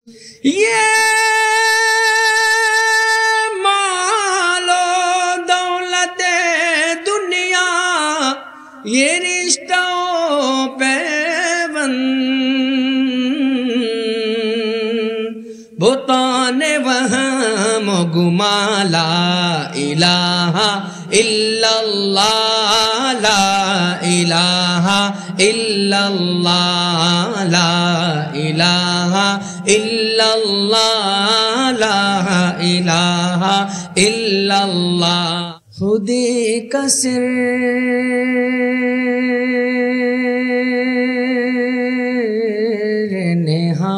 یہ مال و دولت دنیا یہ رشتہ و پیوند بتان وہم و گما لا الہ الا اللہ لا الہ الا اللہ لا الہ الا اللہ لا الہ الا اللہ خودی کا سر نہا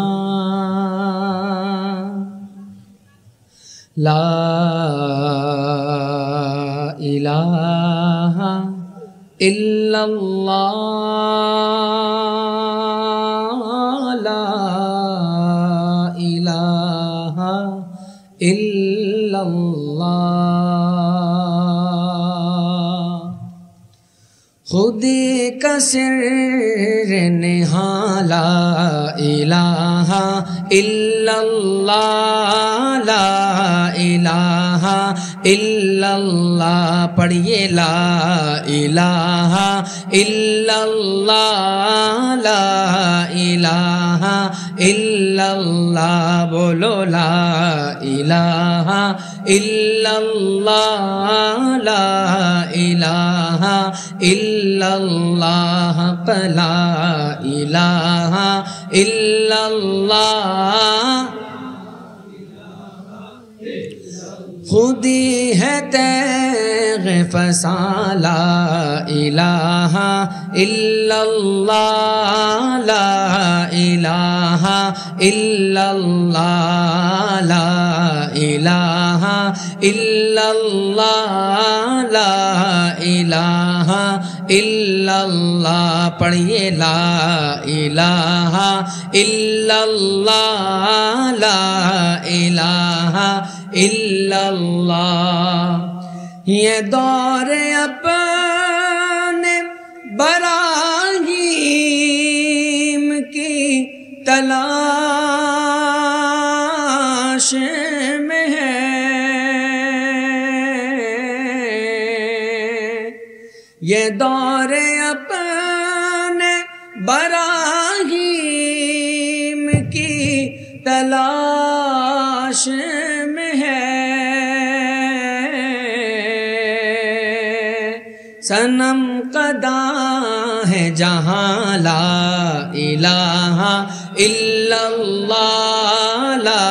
لا الہ الا اللہ لا الہ الا اللہ خودی کا سر نہا لا الہ الا اللہ لا الہ الا اللہ پڑھیے لا الہ الا اللہ لا الہ الا اللہ بولو لا الہ الا اللہ لا الہ الا اللہ لا الہ الا اللہ خودی ہے تیغ فساں لا الہ الا اللہ لا الہ الا اللہ لا الہ الا اللہ لا الہ الا اللہ پڑھیے لا الہ الا اللہ لا الہ الا اللہ یہ دور اپنے براہیم کی تلاش میں ہے یہ دور اپنے براہیم کی تلاش میں ہے صنم قداں ہے جہاں لا الہ الا اللہ لا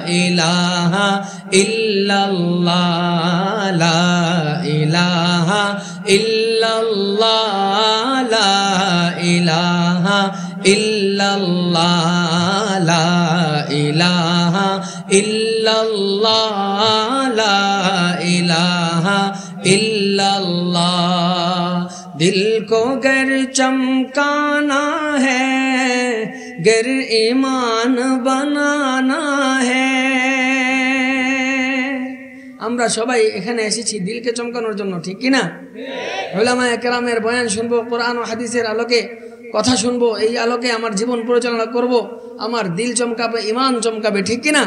الہ الا اللہ لا الہ الا اللہ لا الہ الا اللہ لا الہ الا اللہ لا الہ الا اللہ دل کو گر چمکانا ہے گر ایمان بنانا ہے আমরা সবাই এখানে এসেছি দিলকে চমকানোর জন্য ঠিক কি না উলামায়ে কেরামের বয়ান শুনবো কোরআন ও হাদিসের আলোকে কথা শুনবো এই আলোকে আমার জীবন পরিচালনা করব আমার দিল চমকাবে ঈমান চমকাবে ঠিক কি না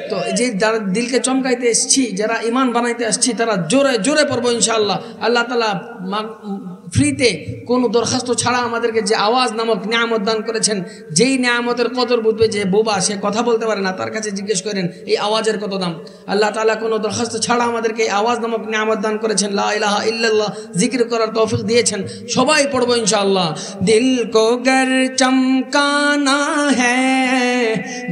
তো যে যারা দিলকে চমকাইতে এসেছি যারা ঈমান বানাইতে আসছি তারা জোরে জোরে পড়বো ইনশাআল্লাহ আল্লাহ তাআলা ফ্রিতে কোনো দরখাস্ত ছাড়া আমাদেরকে যে আওয়াজ নামক নিয়ামত দান করেছেন যেই নিয়ামতের কদর বুঝবে যে বোবা সে কথা বলতে পারে না তার কাছে জিজ্ঞেস করেন এই আওয়াজের কত দাম আল্লাহ তাআলা কোনো দরখাস্ত ছাড়া আমাদেরকে এই আওয়াজ নামক নিয়ামত দান করেছেন লা ইলাহা ইল্লাল্লাহ জিকির করার তৌফিক দিয়েছেন সবাই পড়বো ইনশাআল্লাহ দিল কো গর চমকানা হ্যায়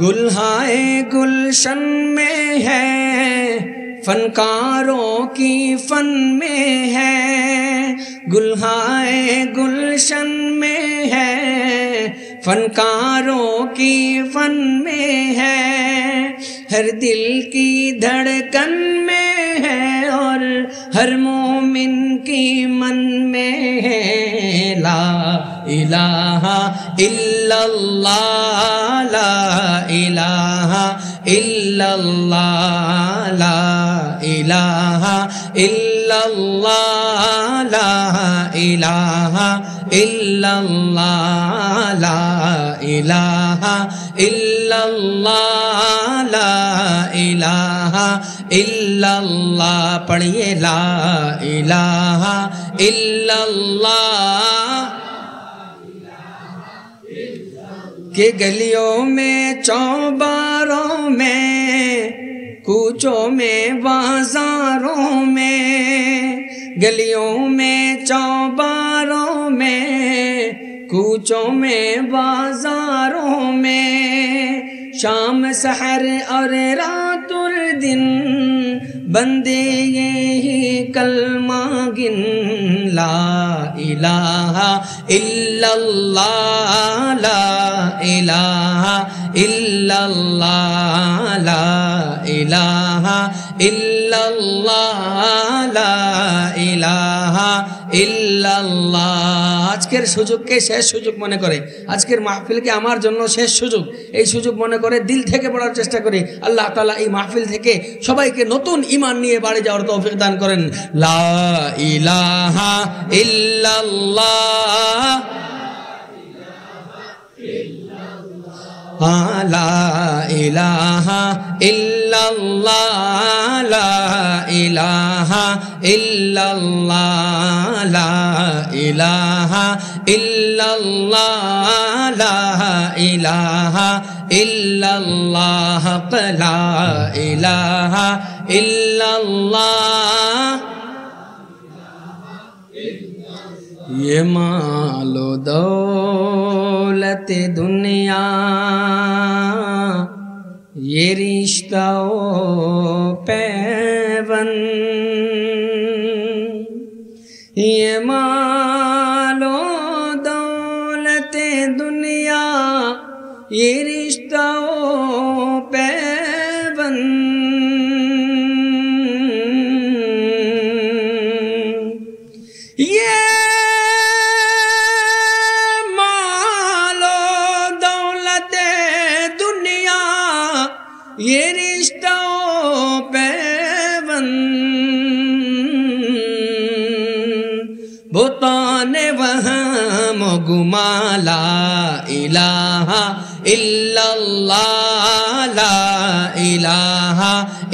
گلہائے گلشن میں ہے فنکاروں کی فن میں ہے، گلہائے گلشن میں ہے فنکاروں کی فن میں ہے، ہر دل کی دھڑکن میں ہے اور ہر مومن کی من میں ہے، لا الہ الا اللہ لا الہ الا اللہ لا الہ الا اللہ لا الہ الا اللہ لا الہ الا اللہ لا الہ الا اللہ، پڑھیے لا الہ الا اللہ، کہ گلیوں میں چوباروں میں کوچوں میں بازاروں میں، گلیوں میں چوباروں میں کوچوں میں بازاروں میں، شام سحر اور رات اور دن بندے یہی کلمہ گن، لا الہ الا اللہ لا الہ الا اللہ لا الہ الا اللہ لا الہ ইল্লা আল্লাহ। আজকের সুযোগকে শেষ সুযোগ মনে করে, আজকের মাহফিলকে আমার জন্য শেষ সুযোগ, এই সুযোগ মনে করে দিল থেকে পড়ার চেষ্টা করি। আল্লাহ তাআলা এই মাহফিল থেকে সবাইকে নতুন ঈমান নিয়ে বাড়ি যাওয়ার তৌফিক দান করেন। লা ইলাহা ইল্লাল্লাহ লা ইলাহা ইল্লাল্লাহ লা ইলাহা ইল্লাল্লাহ লা ইলাহা ইল্লাল্লাহ লা ইলাহা ইল্লাল্লাহ লা ইলাহা ইল্লাল্লাহ। یہ مال و دولت دنیا یہ رشتہ و پیوند، یہ مال و دولت دنیا یہ رشتہ و پیوند، یہ یہ رشتہ و پیوند، بتان وہم و گما لا الہ الا اللہ لا الہ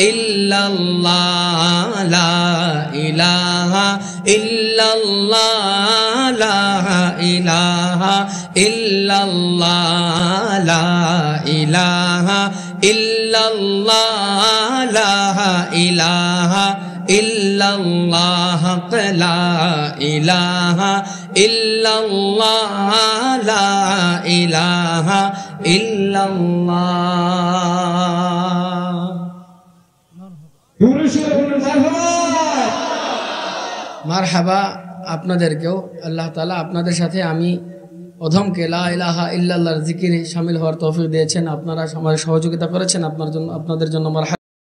الا اللہ لا الہ الا اللہ لا الہ الا اللہ لا الہ الا اللہ لا الہ الا اللہ لا الہ الا اللہ لا الہ الا اللہ۔ মারহাবা আপনাদেরকেও আল্লাহ তাআলা আপনাদের সাথে আমি অধমকে লা ইলাহা ইল্লাল্লাহর জিকিরে শামিল হওয়ার তৌফিক দিয়েছেন, আপনারা আমার সহযোগিতা করেছেন, আপনাদের জন্য মারহাবা।